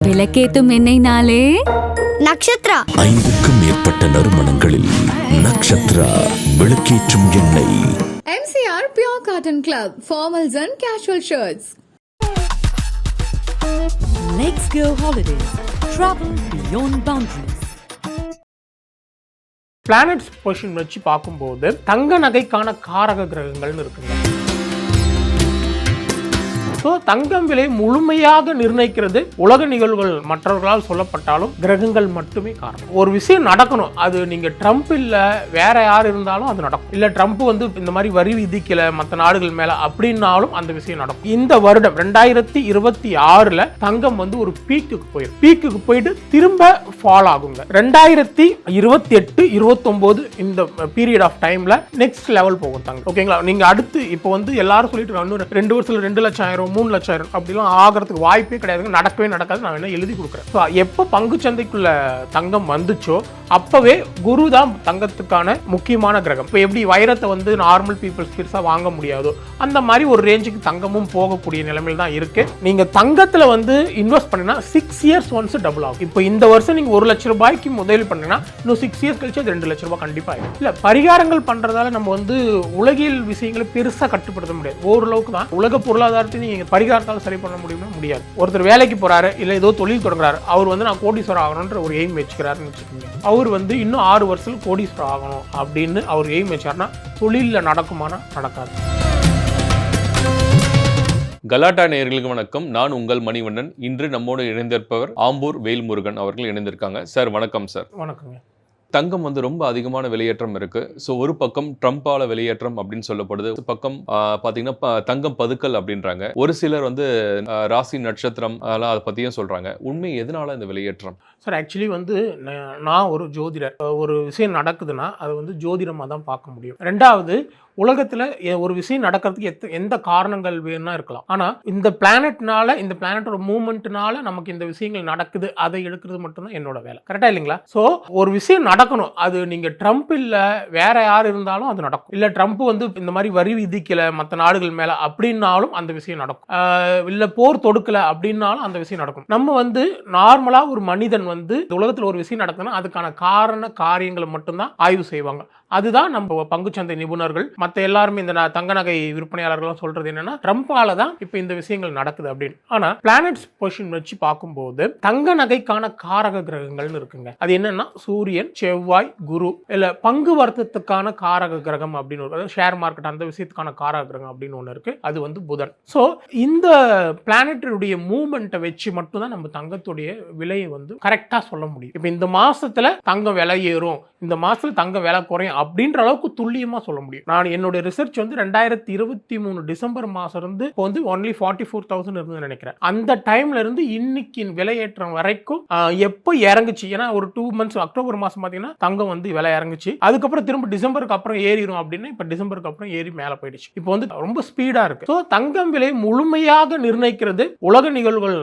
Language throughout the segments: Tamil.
விளக்கேத்தும் எண்ணெய்னாலே நக்ஷத்ரா. 5க்கும் மேற்பட்ட நறுமணங்களில் நக்ஷத்ரா விளக்கேற்றும் எண்ணெய். MCR Pure Cotton Club, formals and casual shirts. Let's go holidays. Travel beyond boundaries. Planets position வச்சு பார்க்கும்போது தங்க நகைக்கான காரக கிரகங்கள்னு இருக்குங்க. ஸோ தங்கம் விலை முழுமையாக நிர்ணயிக்கிறது உலக நிகழ்வுகள் மற்றவர்களால் சொல்லப்பட்டாலும் கிரகங்கள் மட்டுமே காரணம். ஒரு விஷயம் நடக்கணும், அது நீங்க ட்ரம்ப் இல்ல வேற யார் இருந்தாலும் அது நடக்கும். இல்ல ட்ரம்ப் வந்து இந்த மாதிரி வரி விதிக்கல மற்ற நாடுகள் மேல அப்படின்னாலும் அந்த விஷயம் நடக்கும். இந்த வருடம் 2026 தங்கம் வந்து ஒரு பீக்குக்கு போயிட்டு திரும்ப ஃபால் ஆகுங்க. 2028 29 இந்த பீரியட் ஆஃப் டைம்ல நெக்ஸ்ட் லெவல் போகும் தங்கம். ஓகேங்களா? நீங்க அடுத்து இப்போ வந்து எல்லாரும் சொல்லிட்டு இன்னும் 2 வருஷத்துல 2 லட்சம் ஆயிரம் 3 லட்சம் ஆயிரம் அப்படிலாம் ஆகிறதுக்கு வாய்ப்பே கிடையாது, நடக்கவே நடக்காது. நான் என்ன எழுதி கொடுக்குறேன். எப்போ பங்கு சந்தைக்குள்ள தங்கம் வந்துச்சோ அப்பவே குரு தான் தங்கத்துக்கான முக்கியமான கிரகம். இப்போ எப்படி வைரத்தை வந்து நார்மல் பீப்புள்ஸ் பெருசா வாங்க முடியாதோ அந்த மாதிரி ஒரு ரேஞ்சுக்கு தங்கமும் போகக்கூடிய நிலைமையில் தான் இருக்கு. நீங்க தங்கத்துல வந்து இன்வெஸ்ட் பண்ணினா 6 இயர்ஸ் ஒன்ஸ் டபுள் ஆகும். இப்போ இந்த வருஷம் நீங்க 1 லட்சம் ரூபாய்க்கு முதலீடு பண்ணீங்கன்னா இன்னும் 6 இயர்ஸ் கழிச்சு அது 2 லட்சம் ரூபாய் கண்டிப்பா ஆகும். இல்ல பரிகாரங்கள் பண்றதால நம்ம வந்து உலகியல் விஷயங்களை பெருசா கட்டுப்படுத்த முடியாது. ஓரளவுக்கு தான் உலக பொருளாதாரத்தை நீங்க பரிகாரத்தால் சரி பண்ண முடியாது. ஒருத்தர் வேலைக்கு போறாரு, இல்ல ஏதோ தொழில் தொடங்குறாரு, அவர் வந்து நான் கோடீஸ்வரர் ஆகணும்ன்ற ஒரு எய்ம் வச்சுக்கிறாருன்னு வச்சுக்கோங்க. அவர் வந்து இன்னும் 6 வருஷத்துல கோடீஸ்வரர் ஆகணும் அப்படின்னு அவர் எய்ம் வச்சாருன்னா தொழிலில் நடக்குமானா நடக்காது. கலாட்டா நேயர்களுக்கு வணக்கம். நான் உங்கள் மணிவண்ணன். இன்று நம்மோடு இணைந்திருப்பவர் ஆம்பூர் வேல்முருகன் அவர்கள் இணைந்திருக்காங்க. சார் வணக்கம். சார் வணக்கங்க. தங்கம் வந்து ரொம்ப அதிகமான வெளியேற்றம் இருக்கு. ஸோ ஒரு பக்கம் ட்ரம்பால வெளியேற்றம் அப்படின்னு சொல்லப்படுது, ஒரு பக்கம் பார்த்தீங்கன்னா தங்கம் பதுக்கல் அப்படின்றாங்க. ஒரு சிலர் வந்து ராசி நட்சத்திரம் அதெல்லாம் அதை பற்றியும் சொல்றாங்க. உண்மை எதனால இந்த வெளியேற்றம்? சார் ஆக்சுவலி வந்து நான் ஒரு ஜோதிடர். ஒரு விஷயம் நடக்குதுன்னா அது வந்து ஜோதிடமாக தான் பார்க்க முடியும். ரெண்டாவது, உலகத்தில் ஒரு விஷயம் நடக்கிறதுக்கு எந்த காரணங்கள் வேணும்னா இருக்கலாம். ஆனால் இந்த பிளானட்னால, இந்த பிளானட்டோட மூவ்மெண்ட்னால நமக்கு இந்த விஷயங்கள் நடக்குது, அதை எடுக்கிறது மட்டும்தான் என்னோட வேலை. கரெக்டாக இல்லைங்களா? ஸோ ஒரு விஷயம் நடக்கணும், அது நீங்கள் ட்ரம்ப் இல்லை வேற யார் இருந்தாலும் அது நடக்கும். இல்லை ட்ரம்ப் வந்து இந்த மாதிரி வரி விதிக்கல மற்ற நாடுகள் மேலே அப்படின்னாலும் அந்த விஷயம் நடக்கும். இல்லை போர் தொடுக்கலை அப்படின்னாலும் அந்த விஷயம் நடக்கும். நம்ம வந்து நார்மலாக ஒரு மனிதன் வந்து உலகத்தில் ஒரு விஷயம் நடக்குதுன்னா அதுக்கான காரண காரியங்களை மட்டும்தான் ஆய்வு செய்வாங்க. அதுதான் நம்ம பங்குச்சந்தை நிபுணர்கள் மற்ற எல்லாருமே இந்த தங்க நகை விற்பனையாளர்கள் சொல்றது என்னன்னா ட்ரம்பால தான் இப்ப இந்த விஷயங்கள் நடக்குது அப்படின்னு. ஆனா பிளானட்ஸ் பொசிஷன் வச்சு பார்க்கும்போது தங்க நகைக்கான காரக கிரகங்கள்னு இருக்குங்க. அது என்னன்னா சூரியன், செவ்வாய், குரு, இல்ல பங்கு வர்த்தத்துக்கான காரக கிரகம் அப்படின்னு ஒரு ஷேர் மார்க்கெட் அந்த விஷயத்துக்கான காரக கிரகம் அப்படின்னு ஒன்று இருக்கு. அது வந்து புதன். ஸோ இந்த பிளானட்டுடைய மூவ்மெண்ட்டை வச்சு மட்டும் தான் நம்ம தங்கத்துடைய விலையை வந்து கரெக்டா சொல்ல முடியும். இப்ப இந்த மாசத்துல தங்கம் விலை ஏறும், இந்த மாசத்துல தங்கம் விலை குறையும் அப்படின்ற அளவுக்கு துல்லியமா சொல்ல முடியும். நான் என்னுடைய ரிசர்ச் வந்து 2023 டிசம்பர் மாசம் இருந்து இப்போ வந்து ஒன்லி 44,000 இருந்து நினைக்கிறேன். அந்த டைம்ல இருந்து இன்னைக்கு விலையேற்றம் வரைக்கும் எப்போ இறங்குச்சு, ஏன்னா ஒரு 2 மந்த்ஸ் அக்டோபர் மாசம் பாத்தீங்கன்னா தங்கம் வந்து விலை இறங்குச்சு. அதுக்கப்புறம் திரும்ப டிசம்பருக்கு அப்புறம் ஏறிடும் அப்படின்னு இப்ப டிசம்பருக்கு அப்புறம் ஏறி மேல போயிடுச்சு. இப்போ வந்து ரொம்ப ஸ்பீடா இருக்கு. ஸோ தங்கம் விலை முழுமையாக நிர்ணயிக்கிறது உலக நிகழ்வுகள்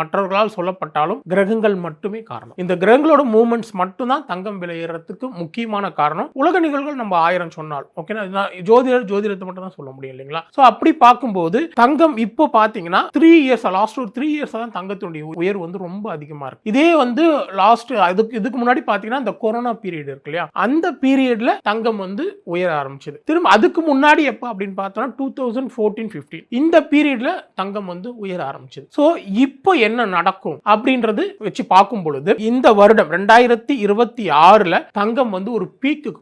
மற்றவர்களால் சொல்லப்பட்டாலும் கிரகங்கள் மட்டுமே காரணம். இந்த கிரகங்களோட மூவ்மெண்ட்ஸ் மட்டும் தான் தங்கம் விலை ஏறதுக்கு முக்கியமான காரணம். உலக நிகழ்வுகள் நம்ம 1000 சொன்னால் ஓகேனா, ஜோதிடத்தை மட்டும் தான் சொல்ல முடியும் இல்லைங்களா? சோ அப்படி பார்க்கும்போது தங்கம் இப்போ பாத்தீங்கன்னா 3 இயர்ஸ் லாஸ்ட் ஒரு 3 இயர்ஸ் தான் தங்கத்தினுடைய உயர்வு வந்து ரொம்ப அதிகமா இருக்கு. இதே வந்து லாஸ்ட் இதுக்கு முன்னாடி பாத்தீங்கன்னா இந்த கொரோனா பீரியட் இருக்கு இல்லையா, அந்த பீரியட்ல தங்கம் வந்து உயர ஆரம்பிச்சது. திரும்ப அதுக்கு முன்னாடி எப்ப அப்படின்னு பார்த்தோம்னா 2014-15 இந்த பீரியட்ல தங்கம் வந்து உயர ஆரம்பிச்சது. சோ இப்போ என்ன நடக்கும் அப்படின்றது வச்சு பார்க்கும் பொழுது இந்த வருடம் 2026 தங்கம் வந்து ஒரு பீக்குக்கு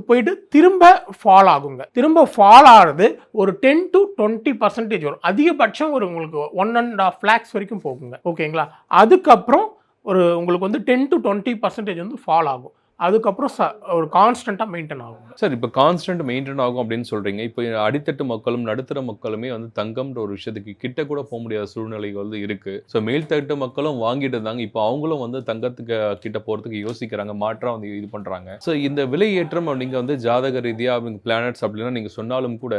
போயிட்டு திரும்ப ஃபால் ஆகுங்க. திரும்ப ஃபால் ஆகிறது ஒரு 10 to 20% வரும். அதிகபட்சம் ஒரு உங்களுக்கு 1.5 lakhs வரைக்கும் போகுங்க. ஓகேங்களா? அதுக்கப்புறம் ஒரு உங்களுக்கு வந்து 10 to 20% வந்து ஃபால் ஆகும். அதுக்கப்புறம் ஒரு கான்ஸ்டன்ட்டாக மெயின்டைன் ஆகும். சார் இப்போ கான்ஸ்டன்ட் மெயின்டைன் ஆகும் அப்படின்னு சொல்றீங்க. இப்போ அடித்தட்டு மக்களும் நடுத்தர மக்களுமே வந்து தங்கம்ன்ற ஒரு விஷயத்துக்கு கிட்ட கூட போக முடியாத சூழ்நிலை வந்து இருக்கு. ஸோ மேல்தட்டு மக்களும் வாங்கிட்டு இருந்தாங்க, இப்போ அவங்களும் வந்து தங்கத்துக்கு கிட்ட போறதுக்கு யோசிக்கிறாங்க, மாற்றா வந்து இது பண்றாங்க. ஸோ இந்த விலை ஏற்றம் நீங்க வந்து ஜாதக ரீதியா பிளானட்ஸ் அப்படின்னா நீங்க சொன்னாலும் கூட,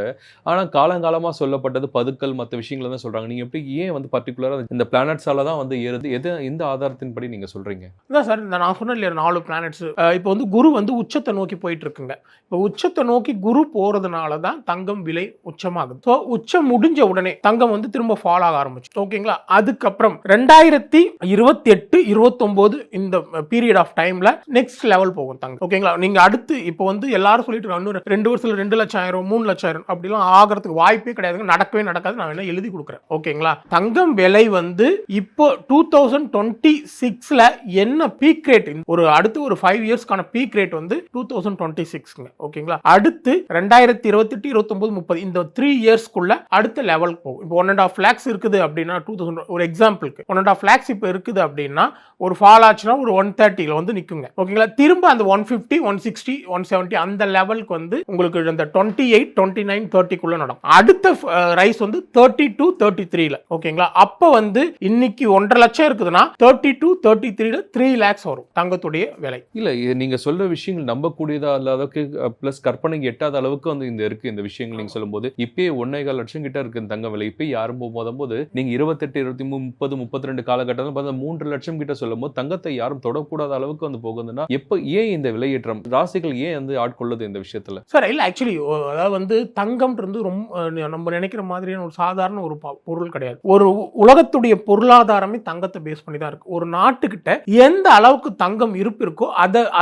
ஆனா காலங்காலமா சொல்லப்பட்டது பதுக்கல் மற்ற விஷயங்களை தான் சொல்றாங்க. நீங்க எப்படி ஏன் வந்து பர்டிகுலரா இந்த பிளானட்ஸால தான் வந்து ஏறுது, எந்த ஆதாரத்தின்படி நீங்க சொல்றீங்க? அதான் சார், நான் சொன்னேன் இல்லையா 4 பிளானட்ஸ் இப்போ வந்து குரு வந்து உச்சத்தை நோக்கி போயிட்டு இருக்குங்க. இப்போ உச்சத்தை நோக்கி குரு போறதுனால தான் தங்கம் விலை உச்சமாகுது. ஸோ உச்சம் முடிஞ்ச உடனே தங்கம் வந்து திரும்ப ஃபால் ஆக ஆரம்பிச்சு. ஓகேங்களா? அதுக்கப்புறம் 2028-29 இந்த பீரியட் ஆஃப் டைம்ல நெக்ஸ்ட் லெவல் போகும் தங்கம். ஓகேங்களா? நீங்க அடுத்து இப்போ வந்து எல்லாரும் சொல்லிட்டு இருக்காங்க இன்னும் 2 வருஷத்துல 2 லட்சம் ஆயிரம் 3 லட்சம் ஆயிரம் அப்படிலாம் ஆகிறதுக்கு வாய்ப்பே கிடையாதுங்க. நடக்கவே நடக்காது. நான் வேணா எழுதி கொடுக்குறேன். ஓகேங்களா? தங்கம் விலை வந்து இப்போ 2026ல என்ன பீக் ரேட், ஒரு அடுத்து ஒரு 5 இயர்ஸ்க்கான பீக் ரேட் வந்து 2026ங்க. ஓகேங்களா? அடுத்து 2028, 29, 30 இந்த 3 இயர்ஸ்க்குள்ள அடுத்த லெவல் போகும். இப்போ 1.5 lakhs இருக்குது அப்படின்னா 2000 ஒரு எக்ஸாம்பிளுக்கு 1.5 lakhs இப்போ இருக்குது அப்படின்னா ஒரு ஃபால் ஆச்சுன்னா ஒரு 130ல வந்து நிக்குங்க. ஓகேங்களா? திரும்ப அந்த 150, 160, 170 அந்த லெவலுக்கு வந்து உங்களுக்கு இந்த 28, 29, 30க்குள்ள நடக்கும். அடுத்த ரைஸ் வந்து 32, 33ல. ஓகேங்களா? அப்ப வந்து இன்னைக்கு 1.5 லட்சம் இருக்குதுன்னா 32, 33ல 3 lakhs வரும் தங்கத்துடைய விலை. இல்ல நீங்க சொல்ற விஷயங்கள் நம்பக்கூடியதா அளவுக்கு பிளஸ் கற்பனைக்கு எட்டாத அளவுக்கு வந்து இந்த இருக்கு. இந்த விஷயங்கள் நீங்க சொல்லும்போது இப்பயே 1.25 லட்சம் கிட்ட இருக்கு தங்க விலை. இப்ப யாரும் போது நீங்க 28, 23, 30, 32 காலகட்டத்தில் பார்த்தா 3 லட்சம் கிட்ட சொல்லும்போது தங்கத்தை யாரும் தொடக்கூடாத அளவுக்கு வந்து போகுதுன்னா எப்ப ஏன் இந்த விலையேற்றம் ராசிகள் ஏன் வந்து ஆட்கொள்ளுது இந்த விஷயத்துல? சார் இல்ல ஆக்சுவலி அதாவது வந்து தங்கம்ன்றது ரொம்ப நம்ம நினைக்கிற மாதிரியான ஒரு சாதாரண ஒரு பொருள் கிடையாது. ஒரு உலகத்துடைய பொருளாதாரமே தங்கத்தை பேஸ் பண்ணி தான் இருக்கு. ஒரு நாட்டுக்கிட்ட எந்த அளவுக்கு தங்கம் இருப்பு இருக்கோ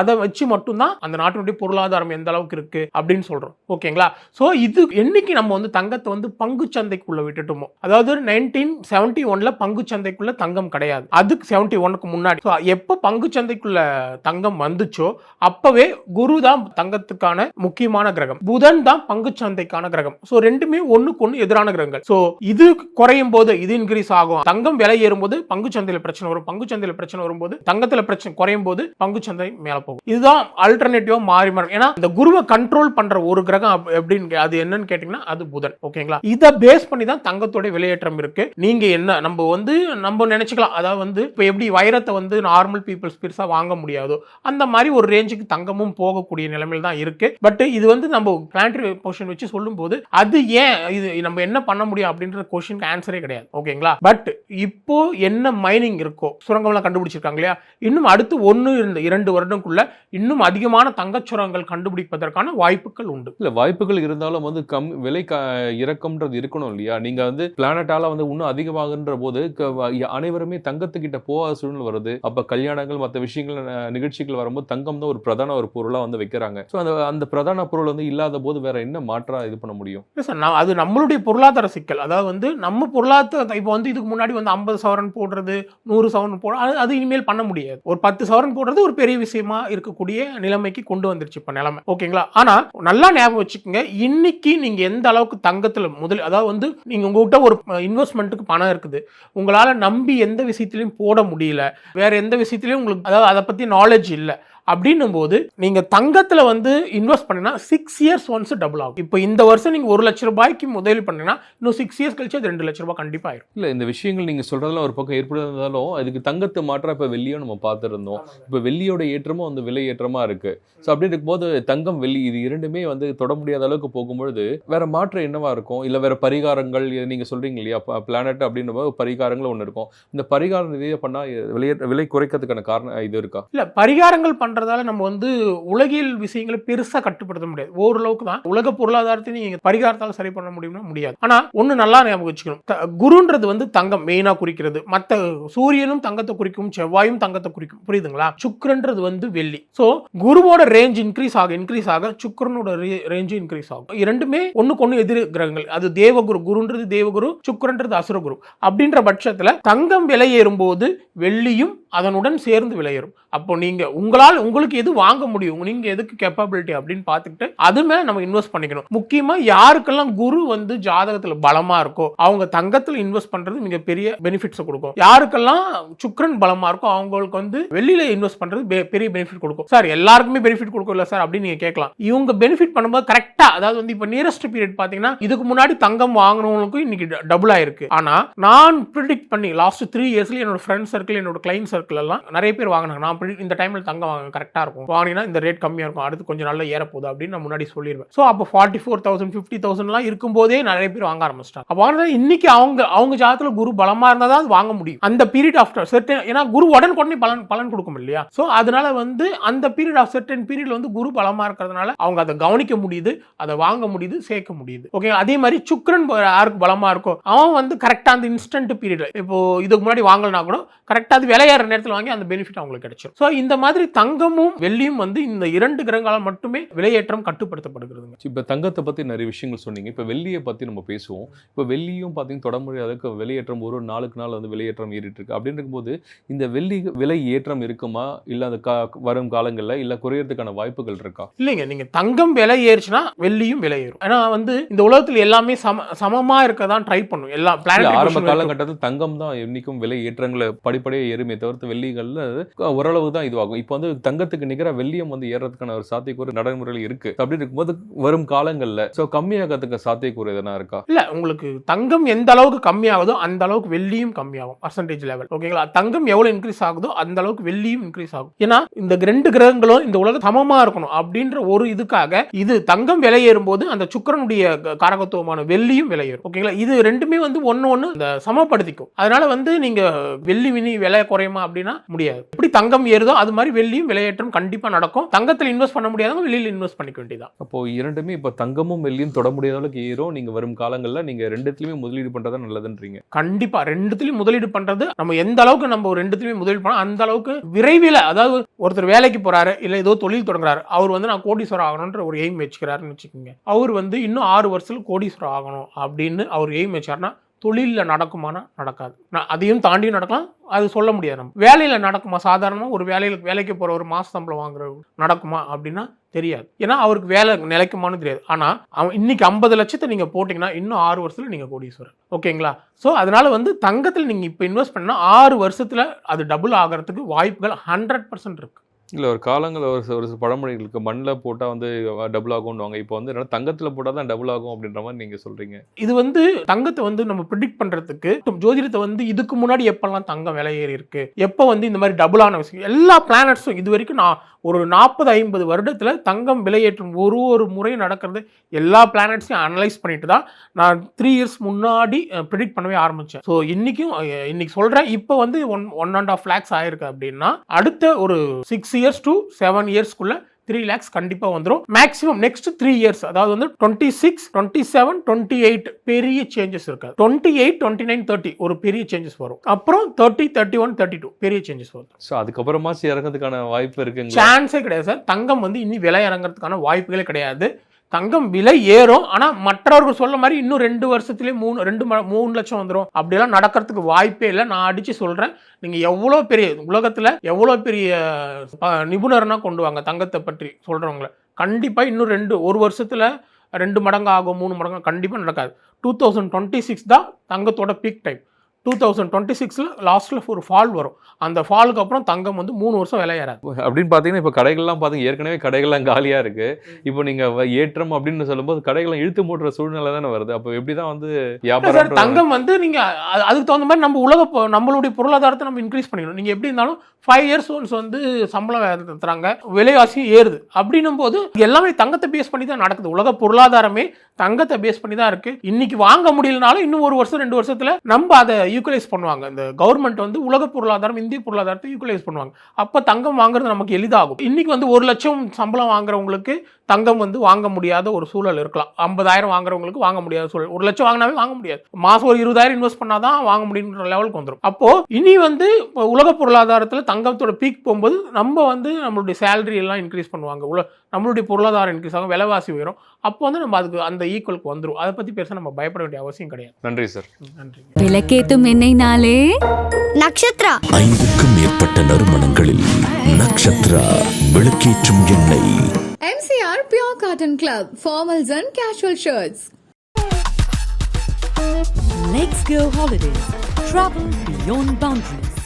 அதை வச்சு மட்டும்தான் அந்த நாட்டினுடைய பொருளாதாரம் எந்த அளவுக்கு இருக்கு அப்படின்னு சொல்றோம். ஓகேங்களா? சோ இது என்னைக்கு நம்ம வந்து தங்கத்தை வந்து பங்கு சந்தைக்குள்ள விட்டுட்டோமோ, அதாவது 1971ல பங்கு சந்தைக்குள்ள தங்கம் கிடையாது. அதுக்கு 71க்கு முன்னாடி எப்ப பங்கு சந்தைக்குள்ள தங்கம் வந்துச்சோ அப்பவே குரு தான் தங்கத்துக்கான முக்கியமான கிரகம், புதன் தான் பங்கு சந்தைக்கான கிரகம். சோ ரெண்டுமே ஒண்ணுக்கு ஒண்ணு எதிரான கிரகங்கள். சோ இது குறையும் போது இது இன்கிரீஸ் ஆகும். தங்கம் விலை ஏறும்போது பங்கு சந்தையில பிரச்சனை வரும். பங்கு சந்தையில பிரச்சனை வரும்போது தங்கத்துல பிரச்சனை குறையும் போது பங்கு சந்தை மேல போகும். இதுதான் ஆல்டர்னேட்டிவா மாறி மாறும். ஏன்னா இந்த குருவை கண்ட்ரோல் பண்ற ஒரு கிரகம் அப்படின்னு அது என்னன்னு கேட்டீங்கன்னா அது புதன். ஓகேங்களா? இத பேஸ் பண்ணி தான் தங்கத்தோட விலையேற்றம் இருக்கு. நீங்க என்ன நம்ம நினைச்சுக்கலாம், அதாவது வந்து இப்ப எப்படி வைரத்தை வந்து நார்மல் பீப்புள்ஸ் பெருசா வாங்க முடியாதோ அந்த மாதிரி ஒரு ரேஞ்சுக்கு தங்கமும் போகக்கூடிய நிலைமையில் தான் இருக்கு. பட் இது வந்து நம்ம பிளானட்டரி பொசிஷன் வச்சு சொல்லும் போது அது ஏன் இது நம்ம என்ன பண்ண முடியும் அப்படின்ற கொஸ்டினுக்கு ஆன்சரே கிடையாது. ஓகேங்களா? பட் இப்போ என்ன மைனிங் இருக்கோ, சுரங்கம்லாம் கண்டுபிடிச்சிருக்காங்க இல்லையா, இன்னும் அடுத்து 1-2 வருடங்களுக்குள்ள இன்னும் அதிகமான தங்கச் சுரங்கங்கள் கண்டுபிடிப்பதற்கான வாய்ப்புகள் உண்டு. இல்ல வாய்ப்புகள் இருந்தாலும் வந்து விலை இறக்கம்ன்றது இருக்கணும் இல்லையா? நீங்க வந்து பிளானட்டால வந்து இன்னும் அதிகமாகுன்ற போது அனைவருமே தங்கத்துக்கிட்ட போகாத சூழ்நிலை வருது. அப்ப கல்யாணங்கள் மற்ற விஷயங்கள் நிகழ்ச்சிகள் வரும்போது தங்கம் தான் ஒரு பிரதான ஒரு பொருளா வந்து வைக்கிறாங்க. ஸோ அந்த பிரதான பொருள் வந்து இல்லாத போது வேற என்ன மாற்றா இது பண்ண முடியும்? அது நம்மளுடைய பொருளாதார சிக்கல். அதாவது வந்து நம்ம பொருளாதார இப்போ வந்து இதுக்கு முன்னாடி வந்து 50 சவரன் போடுறது 100 சவரன் போடுறது அது இனிமேல் பண்ண முடியாது. ஒரு 10 சவரன் போடுறது ஒரு பெரிய விஷயமா இருக்கக்கூடிய நிலைமைக்கு கொண்டு வந்துருச்சு இப்ப நிலைமை. ஓகேங்களா? ஆனா நல்லா ஞாபகம் வச்சுக்கோங்க, இன்னைக்கு நீங்க எந்த அளவுக்கு தங்கத்துல அதாவது வந்து நீங்க உங்ககிட்ட ஒரு இன்வெஸ்ட்மெண்ட்டுக்கு பணம் இருக்குது, உங்களால நம்பி எந்த விஷயத்திலையும் போட முடியல, வேற எந்த விஷயத்திலையும் உங்களுக்கு அதாவது அதை பத்தி நாலேஜ் இல்லை அப்படின்னும் போது நீங்க தங்கத்துல வந்து இன்வெஸ்ட் பண்ணினா 6 இயர்ஸ் ஒன்ஸ் டபுள் ஆகும். இப்போ இந்த வருஷம் நீங்க 1 லட்சம் ரூபாய்க்கு முதலீடு பண்ணீங்கன்னா இன்னும் 6 இயர்ஸ் கழிச்சு அது 2 லட்சம் ரூபாய் கண்டிப்பா ஆயிரும். இல்ல இந்த விஷயங்கள் நீங்க சொல்றதெல்லாம் ஒரு பக்கம் ஏற்படுறதாலும் அதுக்கு தங்கத்தை மாற்றா இப்ப வெள்ளியும் நம்ம பார்த்துருந்தோம். இப்ப வெள்ளியோட ஏற்றமும் வந்து விலை ஏற்றமா இருக்கு. ஸோ அப்படி இருக்கும்போது தங்கம் வெள்ளி இது இரண்டுமே வந்து தொட முடியாத அளவுக்கு போகும்பொழுது வேற மாற்றம் என்னவா இருக்கும்? இல்ல வேற பரிகாரங்கள் நீங்க சொல்றீங்க இல்லையா, பிளானட் அப்படின்ற போது பரிகாரங்கள் ஒன்று இருக்கும். இந்த பரிகாரம் ரீதியாக பண்ணா விலை குறைக்கிறதுக்கான காரணம் இது இருக்கா? இல்ல பரிகாரங்கள் பண்றதால நம்ம வந்து உலகியல் விஷயங்களை பெருசா கட்டுப்படுத்த முடியாது. ஓரளவுக்கு தான் உலக பொருளாதாரத்தை நீங்க பரிகாரத்தால சரி பண்ண முடியும்னா முடியாது. ஆனா ஒண்ணு நல்லா ஞாபகம் வச்சுக்கணும், குருன்றது வந்து தங்கம் மெயினா குறிக்கிறது. மத்த சூரியனும் தங்கத்தை குறிக்கும், செவ்வாயும் தங்கத்தை குறிக்கும். புரியுதுங்களா? சுக்கிரன்றது வந்து வெள்ளி. சோ குருவோட ரேஞ்ச் இன்க்ரீஸ் ஆக சுக்கிரனோட ரேஞ்ச் இன்க்ரீஸ் ஆகும். இரண்டுமே ஒண்ணுக்கு ஒண்ணு எதிர் கிரகங்கள். அது தேவகுரு, குருன்றது தேவகுரு, சுக்கிரன்றது அசுரகுரு. அப்படின்ற பட்சத்துல தங்கம் விலை ஏறும்போது வெள்ளியும் அதனுடன் சேர்ந்து விலையேறும். அப்போ நீங்க உங்களுக்கு எது வாங்க முடியும், நீங்க எதுக்கு கேப்பபிலிட்டி அப்படின்னு பார்த்துக்கிட்டு அது மேல நம்ம இன்வெஸ்ட் பண்ணிக்கணும். முக்கியமா யாருக்கெல்லாம் குரு வந்து ஜாதகத்துல பலமா இருக்கோ அவங்க தங்கத்துல இன்வெஸ்ட் பண்றது மிக பெரிய பெனிஃபிட்ஸ் கொடுக்கும். யாருக்கெல்லாம் சுக்கிரன் பலமா இருக்கோ அவங்களுக்கு வந்து வெள்ளியில இன்வெஸ்ட் பண்றது பெரிய பெனிஃபிட் கொடுக்கும். சார் எல்லாருக்குமே பெனிஃபிட் கொடுக்கல சார் அப்படின்னு நீங்க கேட்கலாம். இவங்க பெனிஃபிட் பண்ணும்போது கரெக்டா, அதாவது வந்து இப்ப நியரஸ்ட் பீரியட் பாத்தீங்கன்னா இதுக்கு முன்னாடி தங்கம் வாங்கினவங்களுக்கும் இன்னைக்கு டபுள் ஆயிருக்கு. ஆனா நான் ப்ரிடிக்ட் பண்ணி லாஸ்ட் 3 இயர்ஸ்ல என்னோட ஃப்ரெண்ட் சர்க்கிள், என்னோட கிளைண்ட் சர்க்கிள் எல்லாம் நிறைய பேர் வாங்கினாங்க. நான் இந்த டைம்ல தங்கம் வாங்க கரெக்டாக இருக்கும், வாங்கினா இந்த ரேட் கம்மியாக இருக்கும், அடுத்து கொஞ்சம் நல்லா ஏறப்போகுது அப்படின்னு நான் முன்னாடி சொல்லிடுவேன். ஸோ அப்போ 44,000 50,000 இருக்கும்போதே நிறைய பேர் வாங்க ஆரம்பிச்சிட்டாங்க. அப்போ இன்னைக்கு அவங்க ஜாதகத்தில் குரு பலமாக இருந்தால் தான் வாங்க முடியும். அந்த பீரியட் ஆஃப்டர் செர்டன், ஏன்னா குரு உடனே பலன் கொடுக்கும் இல்லையா. ஸோ அதனால அந்த பீரியட் ஆஃப் செர்டன் பீரியட்ல குரு பலமாக இருக்கிறதுனால அவங்க அதை கவனிக்க முடியுது, அதை வாங்க முடியுது, சேர்க்க முடியுது. ஓகே, அதே மாதிரி சுக்கிரன் யாருக்கு பலமாக இருக்கும் அவன் கரெக்டாக அந்த இன்ஸ்டன்ட் பீரியட் இப்போ இதுக்கு முன்னாடி வாங்கலனா கூட கரெக்டாக அது விளையாடுற நேரத்தில் வாங்கி அந்த பெனிஃபிட் அவங்களுக்கு கிடைச்சிடும். ஸோ இந்த மாதிரி தங்கமும் வெள்ளியும் இந்த 2 கிரகங்களால் மட்டுமே விலையேற்றம் கட்டுப்படுத்தப்படுகிறது. இப்போ தங்கத்தை பற்றி நிறைய விஷயங்கள் சொன்னீங்க. இப்போ வெள்ளியை பற்றி நம்ம பேசுவோம். இப்போ வெள்ளியும் பார்த்தீங்கன்னா தொட முடியாத வெளியேற்றம் ஒரு நாளுக்கு நாள் வெளியேற்றம் ஏறிட்டு இருக்கு. அப்படின்னு இருக்கும்போது இந்த வெள்ளி விலை ஏற்றம் இருக்குமா, இல்லை அது வரும் காலங்களில் இல்லை குறையறதுக்கான வாய்ப்புகள் இருக்கா? இல்லைங்க, நீங்க தங்கம் விலை ஏறுச்சுன்னா வெள்ளியும் விலை ஏறும். ஏன்னா இந்த உலகத்தில் எல்லாமே சமமா இருக்க தான் ட்ரை பண்ணும். எல்லா ஆரம்ப காலகட்டத்தில் தங்கம் தான் என்னைக்கும் விலை ஏற்றங்களை படிப்படியாக ஏறுமே தவிர்த்து வெள்ளிகள்ல ஓரளவு தான் இதுவாகும். இப்போ தங்கத்துக்கு நிகர வெள்ளியம் ஏறதுக்கான ஒரு சாத்தியக்கூறு நடைமுறையில் இருக்கு. அப்படி இருக்கும்போது வரும் காலங்களில் கம்மியாகிறதுக்கு சாத்தியக்கூறு எதனா இருக்கா? இல்ல, உங்களுக்கு தங்கம் எந்த அளவுக்கு கம்மியாகுதோ அந்த அளவுக்கு வெள்ளியும் கம்மியாகும் பர்சன்டேஜ் லெவல். ஓகேங்களா, தங்கம் எவ்வளவு இன்க்ரீஸ் ஆகுதோ அந்த அளவுக்கு வெள்ளியும் இன்க்ரீஸ் ஆகும். ஏன்னா இந்த 2 கிரகங்களும் இந்த உலகம் சமமா இருக்கணும் அப்படின்ற ஒரு இதுக்காக தங்கம் விலை ஏறும்போது அந்த சுக்கிரனுடைய காரகத்துவமான வெள்ளியும் விலை ஏறும். ஓகேங்களா, இது ரெண்டுமே ஒன்னு இந்த சமப்படுத்திக்கும். அதனால நீங்க வெள்ளி விலை குறையுமா அப்படின்னா முடியாது. எப்படி தங்கம் ஏறுதோ அது மாதிரி வெள்ளியும் விலையேற்றம் கண்டிப்பா நடக்கும். தங்கத்தில் இன்வெஸ்ட் பண்ண முடியாதவங்க வெள்ளியில் இன்வெஸ்ட் பண்ணிக்க வேண்டியதான். அப்போ இரண்டுமே இப்போ தங்கமும் வெள்ளியும் தொட முடியாத அளவுக்கு ஏறும். நீங்க வரும் காலங்களில் நீங்க 2த்துலயுமே முதலீடு பண்றதா நல்லதுன்றீங்க? கண்டிப்பா 2த்துலயும் முதலீடு பண்றது, நம்ம எந்த அளவுக்கு நம்ம 2த்துலயும் முதலீடு பண்ணா அந்த அளவுக்கு விரைவில், அதாவது ஒருத்தர் வேலைக்கு போறாரு இல்ல ஏதோ தொழில் தொடங்குறாரு, அவர் நான் கோடீஸ்வரர் ஆகணும்ன்ற ஒரு எய்ம் வச்சுக்கிறாருன்னு வச்சுக்கோங்க. அவர் இன்னும் 6 வருஷத்துல கோடீஸ்வரர் ஆகணும் அப்படின்னு அவர் எய்ம் வச்சாருன்னா தொழிலில் நடக்குமானா நடக்காது. அதையும் தாண்டி நடக்கலாம், அது சொல்ல முடியாது. நம்ம வேலையில் நடக்குமா, சாதாரணமாக ஒரு வேலைக்கு போகிற ஒரு மாச சம்பளம் வாங்குற நடக்குமா அப்படின்னா தெரியாது. ஏன்னா அவருக்கு வேலை நிலைக்குமான்னு தெரியாது. ஆனால் அவன் இன்னைக்கு 50 லட்சத்தை நீங்கள் போட்டிங்கன்னா இன்னும் 6 வருஷத்தில் நீங்கள் கோடீஸ்வரர். ஓகேங்களா, ஸோ அதனால தங்கத்தில் நீங்கள் இப்போ இன்வெஸ்ட் பண்ணால் 6 வருஷத்தில் அது டபுள் ஆகிறதுக்கு வாய்ப்புகள் 100% இருக்கு. இல்லை, ஒரு காலங்களில் ஒரு பழமொழிகளுக்கு மண்ணில் போட்டால் டபுள் ஆகும்னுவாங்க. இப்போ தங்கத்தில் போட்டால் தான் டபுள் ஆகும் அப்படின்ற மாதிரி நீங்கள் சொல்கிறீங்க. இது தங்கத்தை நம்ம ப்ரிடிக்ட் பண்ணுறதுக்கு ஜோதிடத்தை இதுக்கு முன்னாடி எப்பெல்லாம் தங்கம் விலை ஏறி இருக்கு, எப்போ இந்த மாதிரி டபுளான விஷயம், எல்லா பிளானட்ஸும் இது வரைக்கும் நான் ஒரு 40-50 வருடத்தில் தங்கம் விலையேற்றம் ஒரு முறை நடக்கிறது எல்லா பிளானட்ஸையும் அனலைஸ் பண்ணிட்டு தான் நான் 3 இயர்ஸ் முன்னாடி ப்ரிடிக்ட் பண்ணவே ஆரம்பித்தேன். ஸோ இன்னைக்கு சொல்கிறேன், இப்போ 1.5 lakhs ஆயிருக்கு அப்படின்னா அடுத்த ஒரு 6 years to 7 yearsக்குள்ள 3 lakhs கண்டிப்பா வந்துரும். மேக்ஸிமம் நெக்ஸ்ட் 3 years, அதாவது 26, 27, 28 பெரிய சேஞ்சஸ் இருக்காது. 28, 29, 30 ஒரு பெரிய சேஞ்சஸ் வரும். அப்புறம் 30, 31, 32 பெரிய சேஞ்சஸ் வரும். ஸோ அதுக்கப்புறமா இறங்கிறதுக்கான வாய்ப்பு இருக்குங்க? சான்ஸே கிடையாது சார். தங்கம் இன்னி விலை இறங்கிறதுக்கான வாய்ப்புகளே கிடையாது. தங்கம் விலை ஏறும், ஆனால் மற்றவர்கள் சொல்ல மாதிரி இன்னும் 2 வருஷத்துலேயே 3 லட்சம் வந்துடும் அப்படியெல்லாம் நடக்கிறதுக்கு வாய்ப்பே இல்லை. நான் அடித்து சொல்கிறேன், நீங்கள் எவ்வளோ பெரிய உலகத்தில் எவ்வளோ பெரிய நிபுணர்னா கொண்டு வாங்க தங்கத்தை பற்றி சொல்கிறவங்கள, கண்டிப்பாக இன்னும் 1 வருஷத்தில் 2 மடங்கு ஆகும், 3 மடங்கு கண்டிப்பாக நடக்காது. 2026 தான் தங்கத்தோட பீக் டைம். 2026 லாஸ்ட்ல ஒரு ஃபால் வரும். அந்த ஃபாலுக்கு அப்புறம் தங்கம் 3 வருஷம் விலை ஏறாது. அப்படின்னு பார்த்தீங்கன்னா இப்போ கடைகள்லாம் பார்த்தீங்கன்னா ஏற்கனவே கடைகள்லாம் காலியாக இருக்கு. இப்போ நீங்க ஏற்றம் அப்படின்னு சொல்லும்போது கடைகள்லாம் இழுத்து மூடுற சூழ்நிலை தானே வருது. அப்போ எப்படி தான் வியாபாரம்? தங்கம் நீங்க அதுக்கு தகுந்த மாதிரி நம்மளுடைய பொருளாதாரத்தை நம்ம இன்க்ரீஸ் பண்ணிக்கணும். நீங்க எப்படி இருந்தாலும் 5 years ஒன்ஸ் சம்பளம் தராங்க, விலைவாசி ஏறுது. அப்படின்னும் போது எல்லாமே தங்கத்தை பேஸ் பண்ணி தான் நடக்குது. உலக பொருளாதாரமே தங்கத்தை பேஸ் பண்ணி தான் இருக்கு. இன்னைக்கு வாங்க முடியலனாலும் இன்னும் 1 வருஷம் 2 வருஷத்துல நம்ம அதை ஈக்குவலைஸ் பண்ணுவாங்க. இந்த கவர்மெண்ட் உலக பொருளாதாரம் இந்திய பொருளாதாரத்தை ஈக்குவலைஸ் பண்ணுவாங்க. அப்ப தங்கம் வாங்குறது நமக்கு எளிதாகும். இன்னைக்கு 1 லட்சம் சம்பளம் வாங்குறவங்களுக்கு தங்கம் வாங்க முடியாத ஒரு சூழல் இருக்கலாம். 50,000 வாங்குறவங்களுக்கு வாங்க முடியாத சூழல். 1 லட்சம் வாங்கினாவே வாங்க முடியாது. மாசம் ஒரு 20,000 இன்வெஸ்ட் பண்ணாதான் வாங்க முடியுன்ற லெவலுக்கு வந்துடும். அப்போ இனி உலக பொருளாதாரத்தில் தங்கத்தோட பீக் போகும்போது நம்ம நம்மளுடைய சேலரி எல்லாம் இன்க்ரீஸ் பண்ணுவாங்க, நம்மளுடைய பொருளாதாரம் இன்க்ரீஸ் ஆகும், விலைவாசி உயரும். அப்போ நம்ம அதுக்கு அந்த ஈக்குவலுக்கு வந்துடும். அதை பத்தி பேச நம்ம பயப்பட வேண்டிய அவசியம் கிடையாது. நன்றி சார். நன்றி. விளக்கேத்தும் எண்ணெய்னாலே நக்ஷத்ரா. 5க்கும் மேற்பட்ட நறுமணங்களில் நக்ஷத்ரா விளக்கேற்றும் எண்ணெய். MCR Pure Cotton Club, formals and casual shirts. Let's go holidays. Travel beyond boundaries.